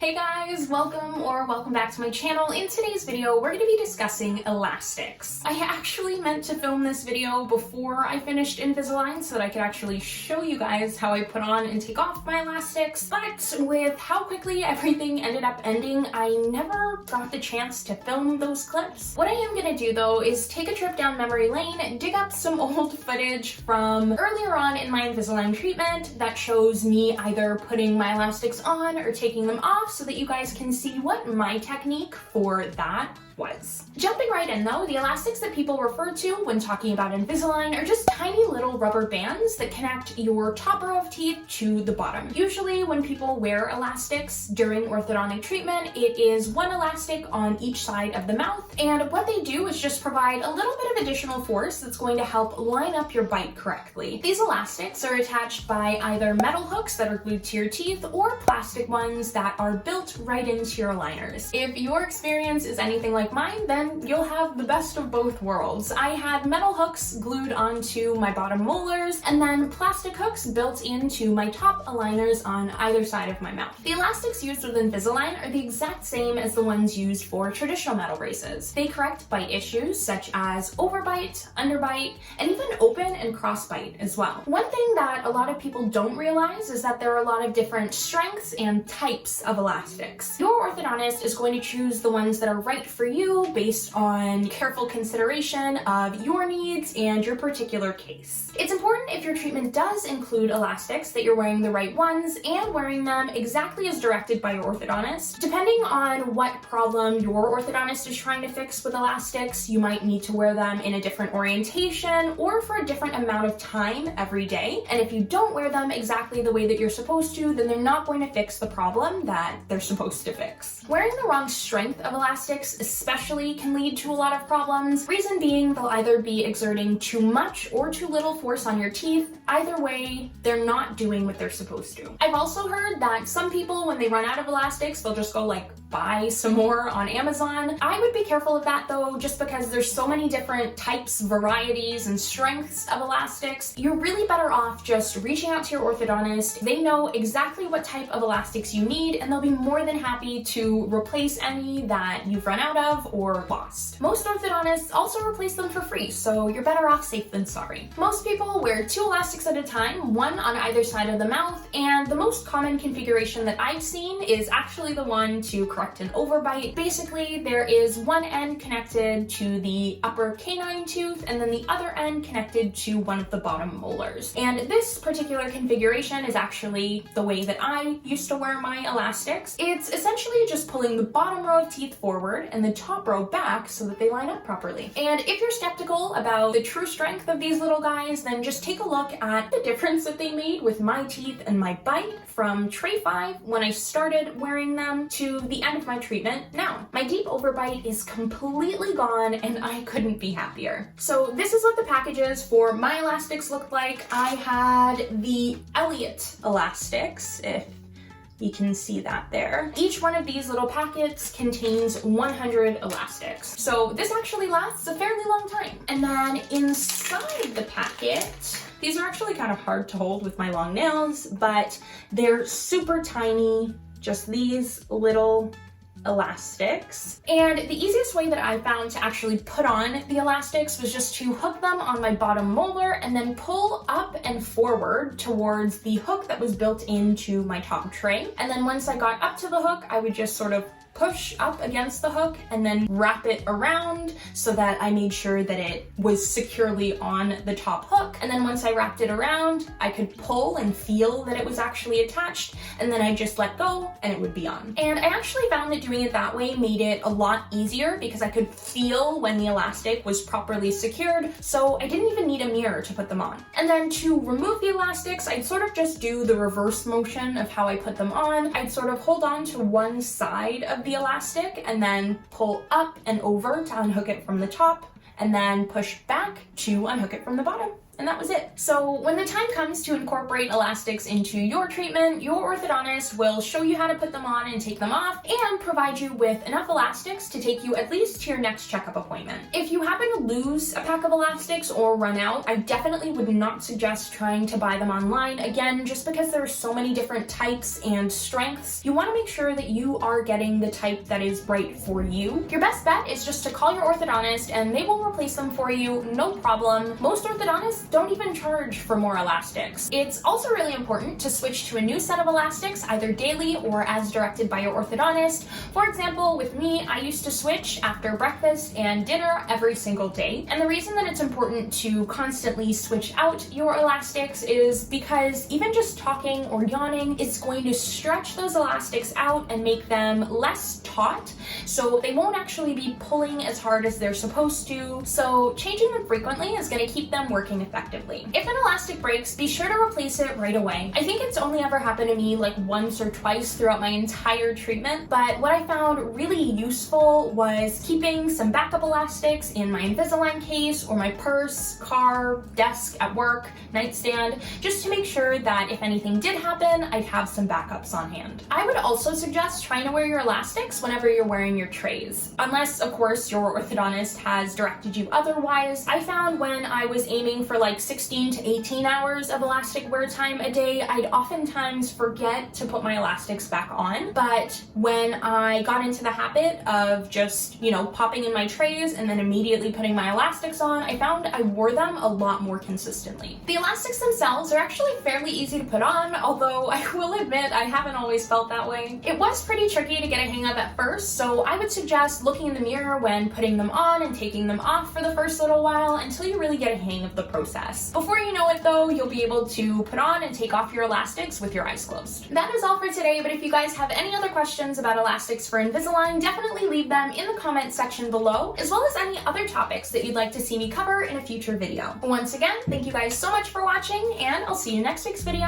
Hey guys, welcome back to my channel. In today's video, we're going to be discussing elastics. I actually meant to film this video before I finished Invisalign so that I could actually show you guys how I put on and take off my elastics, but with how quickly everything ended up ending, I never got the chance to film those clips. What I am going to do though is take a trip down memory lane, dig up some old footage from earlier on in my Invisalign treatment that shows me either putting my elastics on or taking them off, so that you guys can see what my technique for that was. Jumping right in though, the elastics that people refer to when talking about Invisalign are just tiny little rubber bands that connect your top row of teeth to the bottom. Usually when people wear elastics during orthodontic treatment, it is one elastic on each side of the mouth, and what they do is just provide a little bit of additional force that's going to help line up your bite correctly. These elastics are attached by either metal hooks that are glued to your teeth or plastic ones that are built right into your aligners. If your experience is anything like mine, then you'll have the best of both worlds. I had metal hooks glued onto my bottom molars and then plastic hooks built into my top aligners on either side of my mouth. The elastics used with Invisalign are the exact same as the ones used for traditional metal braces. They correct bite issues such as overbite, underbite, and even open and cross bite as well. One thing that a lot of people don't realize is that there are a lot of different strengths and types of elastics. Your orthodontist is going to choose the ones that are right for you based on careful consideration of your needs and your particular case. It's important, if your treatment does include elastics, that you're wearing the right ones and wearing them exactly as directed by your orthodontist. Depending on what problem your orthodontist is trying to fix with elastics, you might need to wear them in a different orientation or for a different amount of time every day. And if you don't wear them exactly the way that you're supposed to, then they're not going to fix the problem that they're supposed to fix. Wearing the wrong strength of elastics especially can lead to a lot of problems. Reason being, they'll either be exerting too much or too little force on your teeth. Either way, they're not doing what they're supposed to. I've also heard that some people, when they run out of elastics, they'll just go buy some more on Amazon. I would be careful of that though, just because there's so many different types, varieties, and strengths of elastics. You're really better off just reaching out to your orthodontist. They know exactly what type of elastics you need, and they'll be more than happy to replace any that you've run out of or lost. Most orthodontists also replace them for free, so you're better off safe than sorry. Most people wear 2 elastics at a time, one on either side of the mouth, and the most common configuration that I've seen is actually the one to correct an overbite. Basically, there is one end connected to the upper canine tooth and then the other end connected to one of the bottom molars. And this particular configuration is actually the way that I used to wear my elastics. It's essentially just pulling the bottom row of teeth forward and the top row back so that they line up properly. And if you're skeptical about the true strength of these little guys, then just take a look at the difference that they made with my teeth and my bite from tray 5 when I started wearing them to the end of my treatment now. My deep overbite is completely gone and I couldn't be happier. So this is what the packages for my elastics looked like. I had the Elliott elastics, if you can see that there. Each one of these little packets contains 100 elastics. So this actually lasts a fairly long time. And then inside the packet, these are actually kind of hard to hold with my long nails, but they're super tiny, just these little elastics. And the easiest way that I found to actually put on the elastics was just to hook them on my bottom molar and then pull up and forward towards the hook that was built into my top tray. And then once I got up to the hook, I would just sort of push up against the hook and then wrap it around so that I made sure that it was securely on the top hook. And then once I wrapped it around, I could pull and feel that it was actually attached, and then I just let go and it would be on. And I actually found that doing it that way made it a lot easier because I could feel when the elastic was properly secured, so I didn't even need a mirror to put them on. And then to remove the elastics, I'd sort of just do the reverse motion of how I put them on. I'd sort of hold on to one side of the elastic and then pull up and over to unhook it from the top, and then push back to unhook it from the bottom. and that was it. So when the time comes to incorporate elastics into your treatment, your orthodontist will show you how to put them on and take them off and provide you with enough elastics to take you at least to your next checkup appointment. If you happen to lose a pack of elastics or run out, I definitely would not suggest trying to buy them online. Again, just because there are so many different types and strengths, you want to make sure that you are getting the type that is right for you. Your best bet is just to call your orthodontist and they will replace them for you, no problem. Most orthodontists don't even charge for more elastics. It's also really important to switch to a new set of elastics either daily or as directed by your orthodontist. For example, with me, I used to switch after breakfast and dinner every single day. And the reason that it's important to constantly switch out your elastics is because even just talking or yawning is going to stretch those elastics out and make them less taut, so they won't actually be pulling as hard as they're supposed to. So changing them frequently is going to keep them working effectively. If an elastic breaks, be sure to replace it right away. I think it's only ever happened to me like once or twice throughout my entire treatment, but what I found really useful was keeping some backup elastics in my Invisalign case or my purse, car, desk at work, nightstand, just to make sure that if anything did happen, I'd have some backups on hand. I would also suggest trying to wear your elastics whenever you're wearing your trays, unless of course your orthodontist has directed you otherwise. I found when I was aiming for like 16 to 18 hours of elastic wear time a day, I'd oftentimes forget to put my elastics back on. But when I got into the habit of just, popping in my trays and then immediately putting my elastics on, I found I wore them a lot more consistently. The elastics themselves are actually fairly easy to put on, although I will admit I haven't always felt that way. It was pretty tricky to get a hang of at first, so I would suggest looking in the mirror when putting them on and taking them off for the first little while until you really get a hang of the process. Before you know it though, you'll be able to put on and take off your elastics with your eyes closed. That is all for today, but if you guys have any other questions about elastics for Invisalign, definitely leave them in the comment section below, as well as any other topics that you'd like to see me cover in a future video. Once again, thank you guys so much for watching, and I'll see you in next week's video.